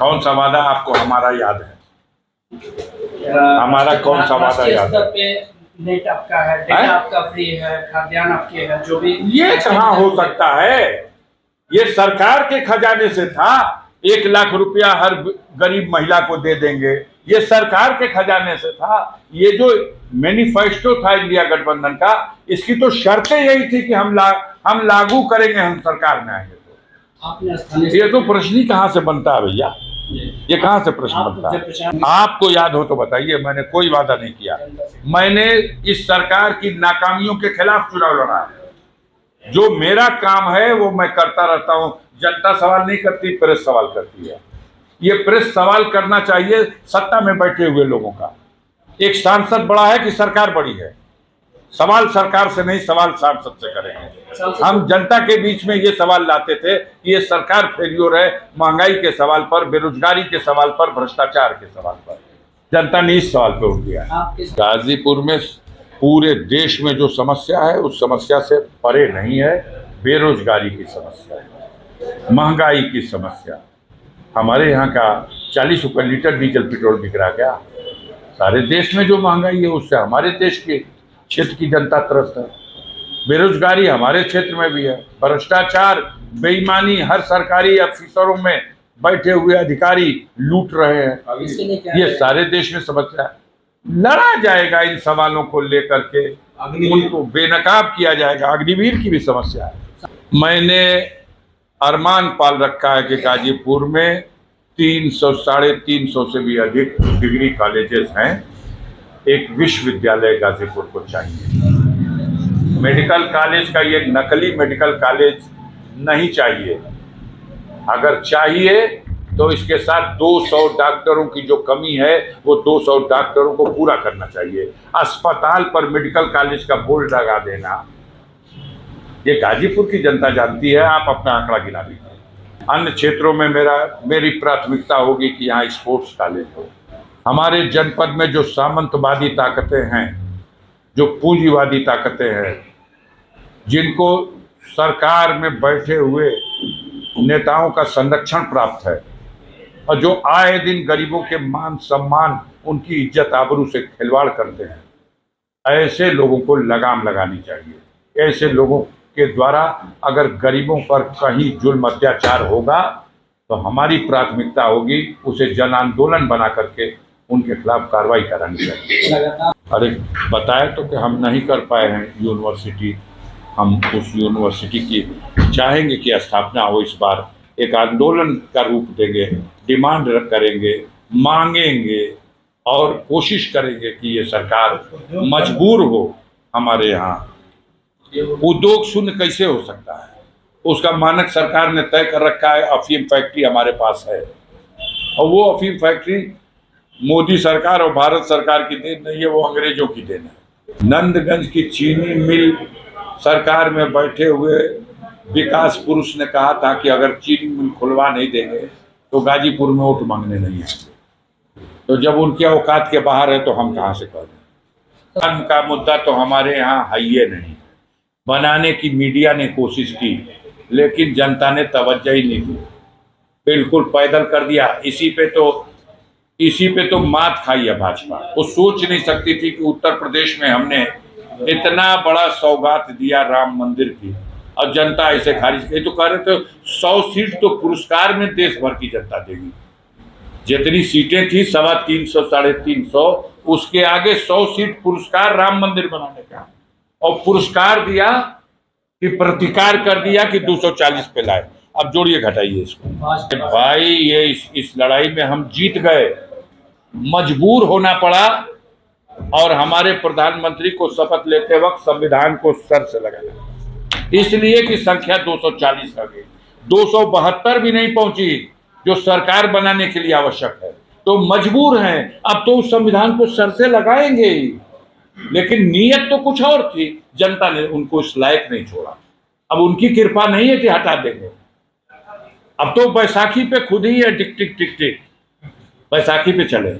कौन सा वादा आपको हमारा याद है? हमारा कौन सा वादा याद है? नेट आपका है, डेटा आपका फ्री है, खाद्यान्न आपके है, जो भी ये कहाँ हो सकता है? ये सरकार के खजाने से था। 1 लाख रुपया हर गरीब महिला को दे देंगे, ये सरकार के खजाने से था। ये जो मैनिफेस्टो था इंडिया गठबंधन का, इसकी तो शर्तें यही थी कि हम लागू करेंगे, हम सरकार में आएंगे तो। ये तो प्रश्न ही कहाँ से बनता है भैया? ये कहाँ से प्रश्न बनता है? आपको याद हो तो बताइए। मैंने कोई वादा नहीं किया। मैंने इस सरकार की नाकामियों के खिलाफ चुनाव लड़ा है। जो मेरा काम है वो मैं करता रहता हूं। जनता सवाल नहीं करती, प्रेस सवाल करती है। ये प्रेस सवाल करना चाहिए सत्ता में बैठे हुए लोगों का। एक सांसद बड़ा है कि सरकार बड़ी है? सवाल सरकार से नहीं, सवाल सांसद से करेंगे। हम जनता के बीच में ये सवाल लाते थे कि ये सरकार फेल्योर है, महंगाई के सवाल पर, बेरोजगारी के सवाल पर, भ्रष्टाचार के सवाल पर। जनता ने इस सवाल पर वोट दिया। गाजीपुर में पूरे देश में जो समस्या है उस समस्या से परे नहीं है। बेरोजगारी की समस्या है, महंगाई की समस्या। हमारे यहाँ का 40 रुपये लीटर डीजल पेट्रोल बिक रहा क्या? सारे देश में जो महंगाई है उससे हमारे देश के क्षेत्र की जनता त्रस्त है। बेरोजगारी हमारे क्षेत्र में भी है, भ्रष्टाचार, बेईमानी, हर सरकारी अफसरों में बैठे हुए अधिकारी लूट रहे हैं। ये सारे देश में समस्या है। लड़ा जाएगा इन सवालों को लेकर के, उनको बेनकाब किया जाएगा। अग्निवीर की भी समस्या है। मैंने अरमान पाल रखा है कि गाजीपुर में 300 साढ़े 300 से भी अधिक डिग्री कॉलेजेस हैं। एक विश्वविद्यालय गाजीपुर को चाहिए। मेडिकल कॉलेज का ये नकली मेडिकल कॉलेज नहीं चाहिए। अगर चाहिए तो इसके साथ 200 डॉक्टरों की जो कमी है वो 200 डॉक्टरों को पूरा करना चाहिए। अस्पताल पर मेडिकल कॉलेज का बोर्ड लगा देना, ये गाजीपुर की जनता जानती है। आप अपना आंकड़ा गिना लीजिए। अन्य क्षेत्रों में मेरी प्राथमिकता होगी कि यहाँ स्पोर्ट्स कॉलेज हो। हमारे जनपद में जो सामंतवादी ताकतें हैं, जो पूंजीवादी ताकतें हैं, जिनको सरकार में बैठे हुए नेताओं का संरक्षण प्राप्त है और जो आए दिन गरीबों के मान सम्मान, उनकी इज्जत आबरू से खिलवाड़ करते हैं, ऐसे लोगों को लगाम लगानी चाहिए। ऐसे लोगों के द्वारा अगर गरीबों पर कहीं जुल्म अत्याचार होगा तो हमारी प्राथमिकता होगी उसे जन आंदोलन बना करके उनके खिलाफ कार्रवाई करानी चाहिए। अरे बताए तो कि हम नहीं कर पाए हैं यूनिवर्सिटी। हम उस यूनिवर्सिटी की चाहेंगे कि स्थापना हो। इस बार एक आंदोलन का रूप देंगे, डिमांड करेंगे, मांगेंगे और कोशिश करेंगे कि ये सरकार मजबूर हो। हमारे यहाँ उद्योग शून्य कैसे हो सकता है? उसका मानक सरकार ने तय कर रखा है। अफीम फैक्ट्री हमारे पास है और वो अफीम फैक्ट्री मोदी सरकार और भारत सरकार की देन नहीं है, वो अंग्रेजों की देन है। नंदगंज की चीनी मिल सरकार में बैठे हुए विकास पुरुष ने कहा था कि अगर चीनी मिल खुलवा नहीं देंगे तो गाजीपुर में वोट मांगने नहीं आएंगे। तो जब उनके औकात के बाहर है तो हम कहाँ से करें? धर्म का मुद्दा तो हमारे यहाँ है ही नहीं। बनाने की मीडिया ने कोशिश की लेकिन जनता ने तवज्जो ही नहीं दी, बिल्कुल पैदल कर दिया। इसी पे तो मात खाई है भाजपा। वो सोच नहीं सकती थी कि उत्तर प्रदेश में हमने इतना बड़ा सौगात दिया राम मंदिर की और जनता ऐसे खारिज की। तो कह रहे थे 100 सीट तो पुरस्कार में देश भर की जनता देगी। जितनी सीटें थी 350 साढ़े 300, उसके आगे 100 सीट पुरस्कार राम मंदिर बनाने का, और पुरस्कार दिया कि प्रतिकार कर दिया कि 240 पे लाए। अब जोड़िए घटाइए इसको। भाई ये इस लड़ाई में हम जीत गए, मजबूर होना पड़ा और हमारे प्रधानमंत्री को शपथ लेते वक्त संविधान को सर से लगाना, इसलिए कि संख्या 240 आ गई। 272 भी नहीं पहुंची जो सरकार बनाने के लिए आवश्यक है। तो मजबूर हैं। अब तो उस संविधान को सर से लगाएंगे ही, लेकिन नीयत तो कुछ और थी। जनता ने उनको इस लायक नहीं छोड़ा। अब उनकी कृपा नहीं है कि हटा देंगे। अब तो बैसाखी पे खुद ही है टिक टिक टिक टिक, बैसाखी पे चले।